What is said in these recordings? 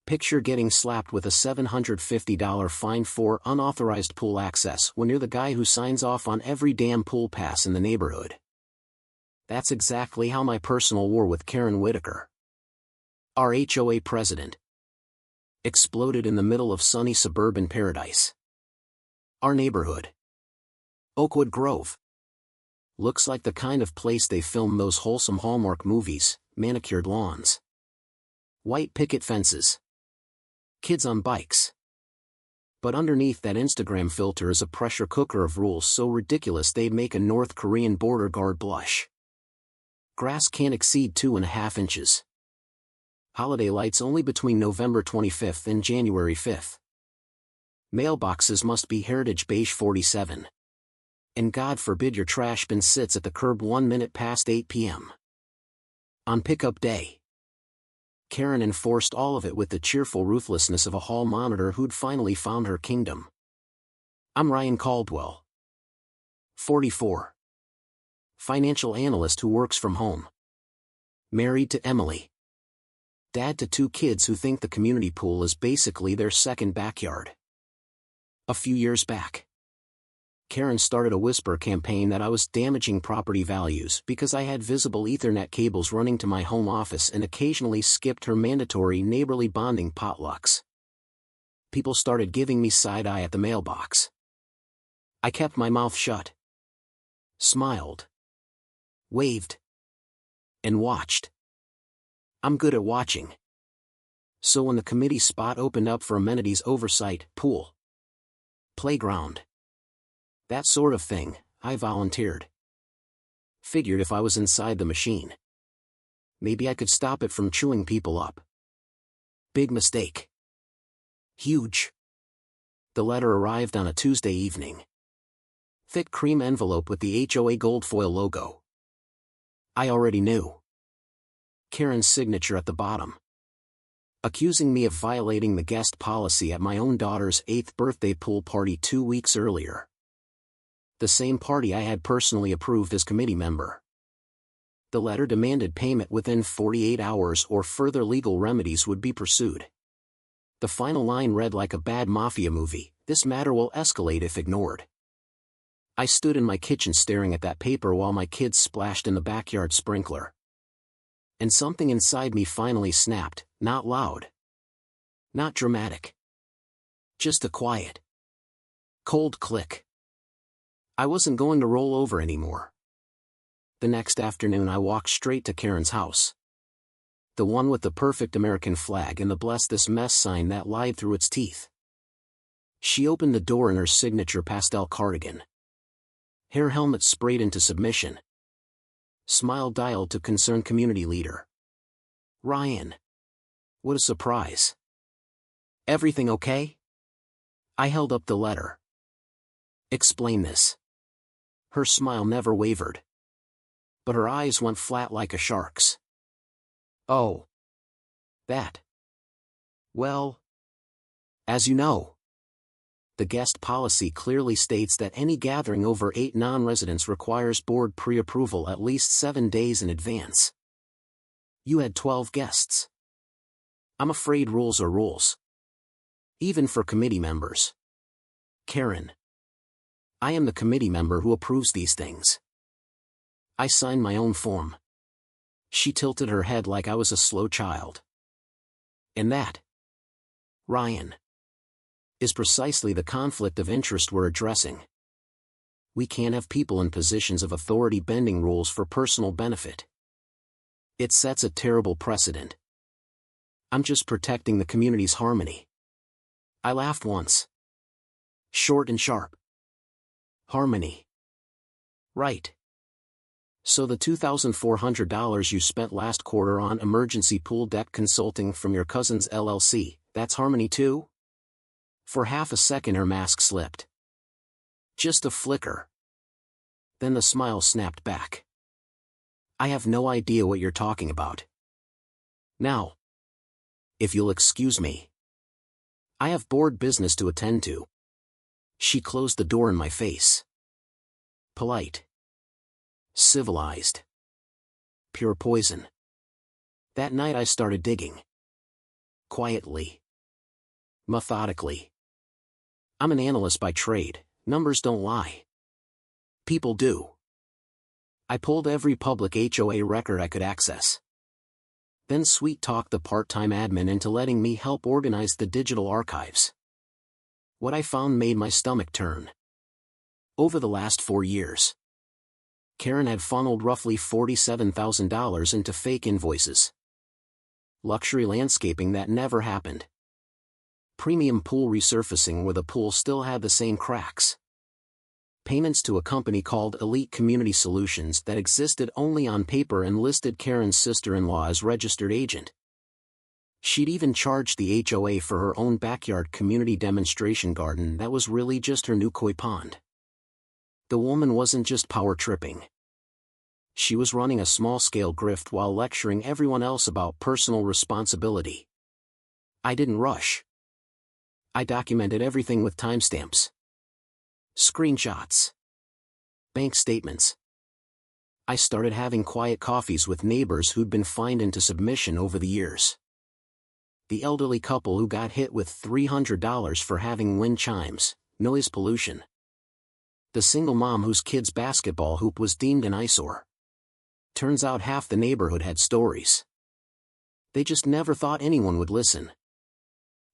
Picture getting slapped with a $750 fine for unauthorized pool access when you're the guy who signs off on every damn pool pass in the neighborhood. That's exactly how my personal war with Karen Whitaker, our HOA president, exploded in the middle of sunny suburban paradise. Our neighborhood, Oakwood Grove, looks like the kind of place they film those wholesome Hallmark movies: manicured lawns, white picket fences, kids on bikes. But underneath that Instagram filter is a pressure cooker of rules so ridiculous they'd make a North Korean border guard blush. Grass can't exceed 2.5 inches. Holiday lights only between November 25th and January 5th. Mailboxes must be Heritage Beige 47. And God forbid your trash bin sits at the curb 1 minute past 8 p.m. On pickup day, Karen enforced all of it with the cheerful ruthlessness of a hall monitor who'd finally found her kingdom. I'm Ryan Caldwell, 44. Financial analyst who works from home. Married to Emily. Dad to 2 kids who think the community pool is basically their second backyard. A few years back, Karen started a whisper campaign that I was damaging property values because I had visible Ethernet cables running to my home office and occasionally skipped her mandatory neighborly bonding potlucks. People started giving me side eye at the mailbox. I kept my mouth shut, smiled, waved, and watched. I'm good at watching. So when the committee spot opened up for amenities oversight, pool, playground, that sort of thing, I volunteered. Figured if I was inside the machine, maybe I could stop it from chewing people up. Big mistake. Huge. The letter arrived on a Tuesday evening. Thick cream envelope with the HOA gold foil logo. I already knew. Karen's signature at the bottom, accusing me of violating the guest policy at my own daughter's 8th birthday pool party 2 weeks earlier. The same party I had personally approved as committee member. The letter demanded payment within 48 hours or further legal remedies would be pursued. The final line read like a bad mafia movie: "This matter will escalate if ignored." I stood in my kitchen staring at that paper while my kids splashed in the backyard sprinkler. And something inside me finally snapped, not loud, not dramatic. Just a quiet, cold click. I wasn't going to roll over anymore. The next afternoon I walked straight to Karen's house. The one with the perfect American flag and the "Bless This Mess" sign that lied through its teeth. She opened the door in her signature pastel cardigan. Hair helmet sprayed into submission. Smile dialed to concerned community leader. Ryan. What a surprise. Everything okay? I held up the letter. Explain this. Her smile never wavered. But her eyes went flat like a shark's. Oh. That. Well. As you know, the guest policy clearly states that any gathering over 8 non-residents requires board pre-approval at least 7 days in advance. You had 12 guests. I'm afraid rules are rules. Even for committee members. Karen. I am the committee member who approves these things. I sign my own form. She tilted her head like I was a slow child. And that, Ryan, is precisely the conflict of interest we're addressing. We can't have people in positions of authority bending rules for personal benefit. It sets a terrible precedent. I'm just protecting the community's harmony. I laughed once. Short and sharp. Harmony. Right. So the $2,400 you spent last quarter on emergency pool deck consulting from your cousin's LLC, that's harmony too? For half a second her mask slipped. Just a flicker. Then the smile snapped back. I have no idea what you're talking about. Now, if you'll excuse me, I have board business to attend to. She closed the door in my face. Polite. Civilized. Pure poison. That night I started digging. quietly. Methodically. I'm an analyst by trade, numbers don't lie. People do. I pulled every public HOA record I could access. Then sweet-talked the part-time admin into letting me help organize the digital archives. What I found made my stomach turn. Over the last 4 years, Karen had funneled roughly $47,000 into fake invoices. Luxury landscaping that never happened. Premium pool resurfacing where the pool still had the same cracks. Payments to a company called Elite Community Solutions that existed only on paper and listed Karen's sister-in-law as registered agent. She'd even charged the HOA for her own backyard community demonstration garden that was really just her new koi pond. The woman wasn't just power-tripping. She was running a small-scale grift while lecturing everyone else about personal responsibility. I didn't rush. I documented everything with timestamps. Screenshots. Bank statements. I started having quiet coffees with neighbors who'd been fined into submission over the years. The elderly couple who got hit with $300 for having wind chimes, noise pollution. The single mom whose kid's basketball hoop was deemed an eyesore. Turns out half the neighborhood had stories. They just never thought anyone would listen.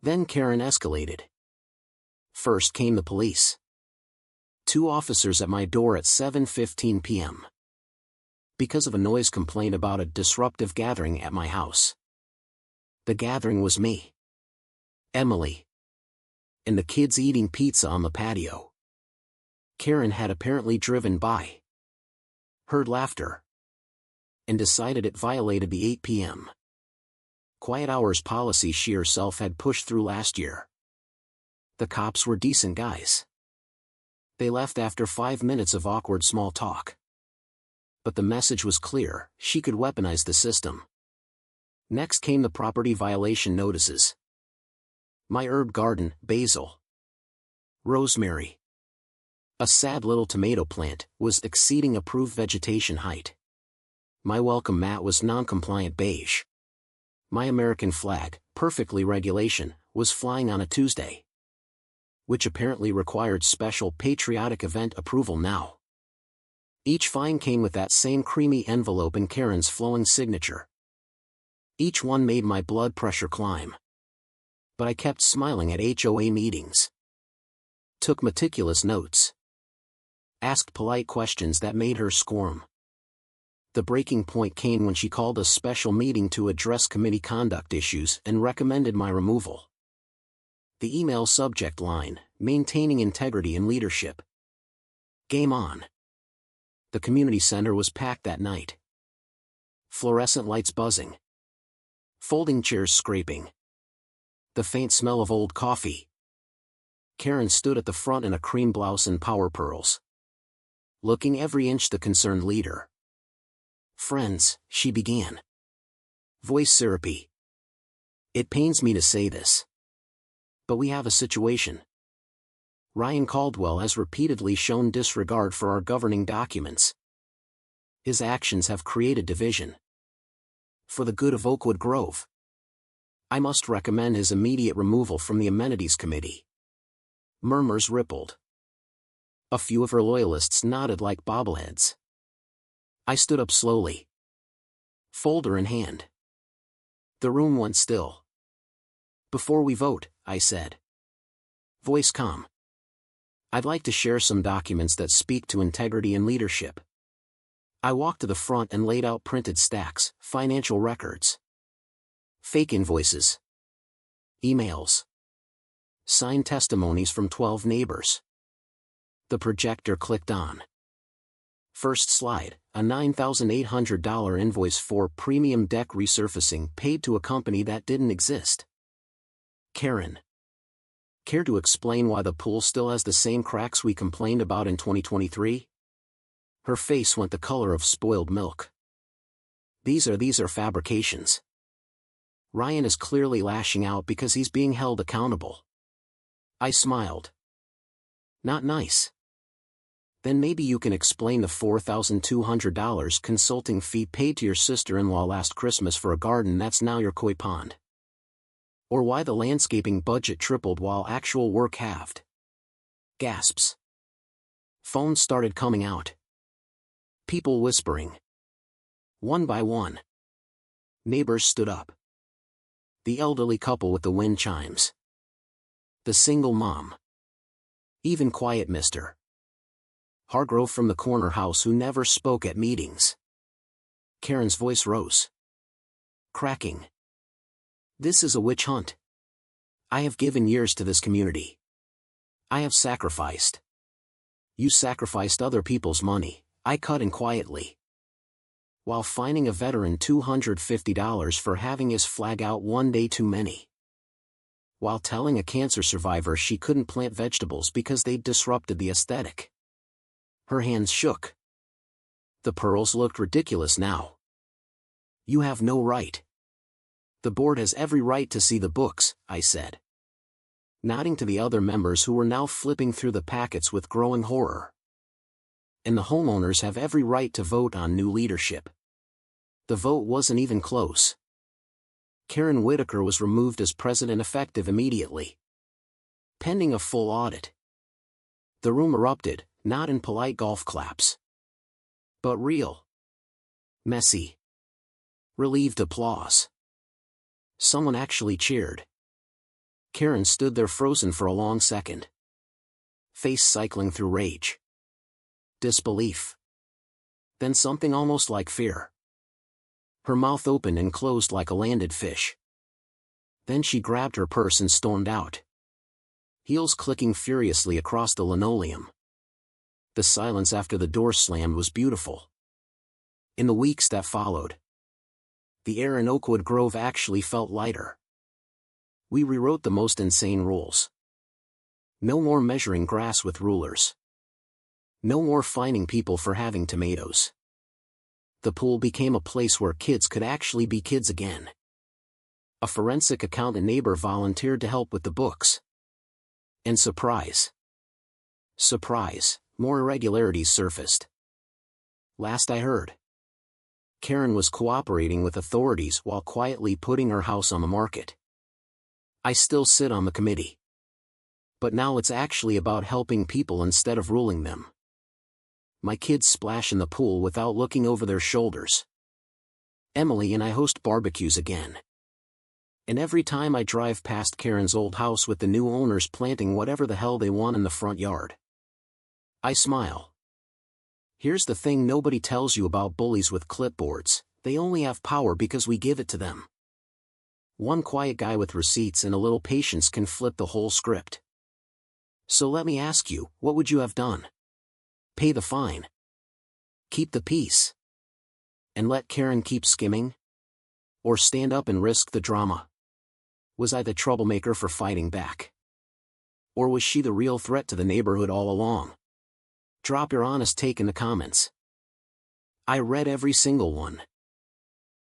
Then Karen escalated. First came the police. 2 officers at my door at 7:15 p.m. because of a noise complaint about a disruptive gathering at my house. The gathering was me, Emily, and the kids eating pizza on the patio. Karen had apparently driven by, heard laughter, and decided it violated the 8 p.m. quiet hours policy she herself had pushed through last year. The cops were decent guys. They left after 5 minutes of awkward small talk. But the message was clear, she could weaponize the system. Next came the property violation notices. My herb garden, basil, rosemary, a sad little tomato plant, was exceeding approved vegetation height. My welcome mat was non-compliant beige. My American flag, perfectly regulation, was flying on a Tuesday, which apparently required special patriotic event approval now. Each fine came with that same creamy envelope and Karen's flowing signature. Each one made my blood pressure climb. But I kept smiling at HOA meetings. Took meticulous notes. Asked polite questions that made her squirm. The breaking point came when she called a special meeting to address committee conduct issues and recommended my removal. The email subject line, maintaining integrity and leadership. Game on. The community center was packed that night. Fluorescent lights buzzing. Folding chairs scraping. The faint smell of old coffee. Karen stood at the front in a cream blouse and power pearls, looking every inch the concerned leader. Friends, she began. Voice syrupy. It pains me to say this, but we have a situation. Ryan Caldwell has repeatedly shown disregard for our governing documents. His actions have created division. For the good of Oakwood Grove, I must recommend his immediate removal from the amenities committee. Murmurs rippled. A few of her loyalists nodded like bobbleheads. I stood up slowly, folder in hand. The room went still. Before we vote, I said. Voice calm. I'd like to share some documents that speak to integrity and leadership. I walked to the front and laid out printed stacks, financial records, fake invoices, emails, signed testimonies from 12 neighbors. The projector clicked on. First slide, a $9,800 invoice for premium deck resurfacing paid to a company that didn't exist. Karen. Care to explain why the pool still has the same cracks we complained about in 2023? Her face went the color of spoiled milk. These are fabrications. Ryan is clearly lashing out because he's being held accountable. I smiled. Not nice. Then maybe you can explain the $4,200 consulting fee paid to your sister-in-law last Christmas for a garden that's now your koi pond. Or why the landscaping budget tripled while actual work halved. Gasps. Phones started coming out. People whispering. One by one. Neighbors stood up. The elderly couple with the wind chimes. The single mom. Even quiet Mr. Hargrove from the corner house who never spoke at meetings. Karen's voice rose. Cracking. This is a witch hunt. I have given years to this community. I have sacrificed. You sacrificed other people's money, I cut in quietly. While fining a veteran $250 for having his flag out one day too many. While telling a cancer survivor she couldn't plant vegetables because they'd disrupted the aesthetic. Her hands shook. The pearls looked ridiculous now. You have no right. The board has every right to see the books, I said. Nodding to the other members who were now flipping through the packets with growing horror. And the homeowners have every right to vote on new leadership. The vote wasn't even close. Karen Whitaker was removed as president effective immediately. Pending a full audit. The room erupted, not in polite golf claps. But real. Messy. Relieved applause. Someone actually cheered. Karen stood there frozen for a long second. Face cycling through rage. Disbelief. Then something almost like fear. Her mouth opened and closed like a landed fish. Then she grabbed her purse and stormed out. Heels clicking furiously across the linoleum. The silence after the door slammed was beautiful. In the weeks that followed, the air in Oakwood Grove actually felt lighter. We rewrote the most insane rules. No more measuring grass with rulers. No more fining people for having tomatoes. The pool became a place where kids could actually be kids again. A forensic accountant neighbor volunteered to help with the books. And surprise. Surprise, more irregularities surfaced. Last I heard, Karen was cooperating with authorities while quietly putting her house on the market. I still sit on the committee. But now it's actually about helping people instead of ruling them. My kids splash in the pool without looking over their shoulders. Emily and I host barbecues again. And every time I drive past Karen's old house with the new owners planting whatever the hell they want in the front yard, I smile. Here's the thing nobody tells you about bullies with clipboards: they only have power because we give it to them. One quiet guy with receipts and a little patience can flip the whole script. So let me ask you, what would you have done? Pay the fine? Keep the peace? And let Karen keep skimming? Or stand up and risk the drama? Was I the troublemaker for fighting back? Or was she the real threat to the neighborhood all along? Drop your honest take in the comments. I read every single one.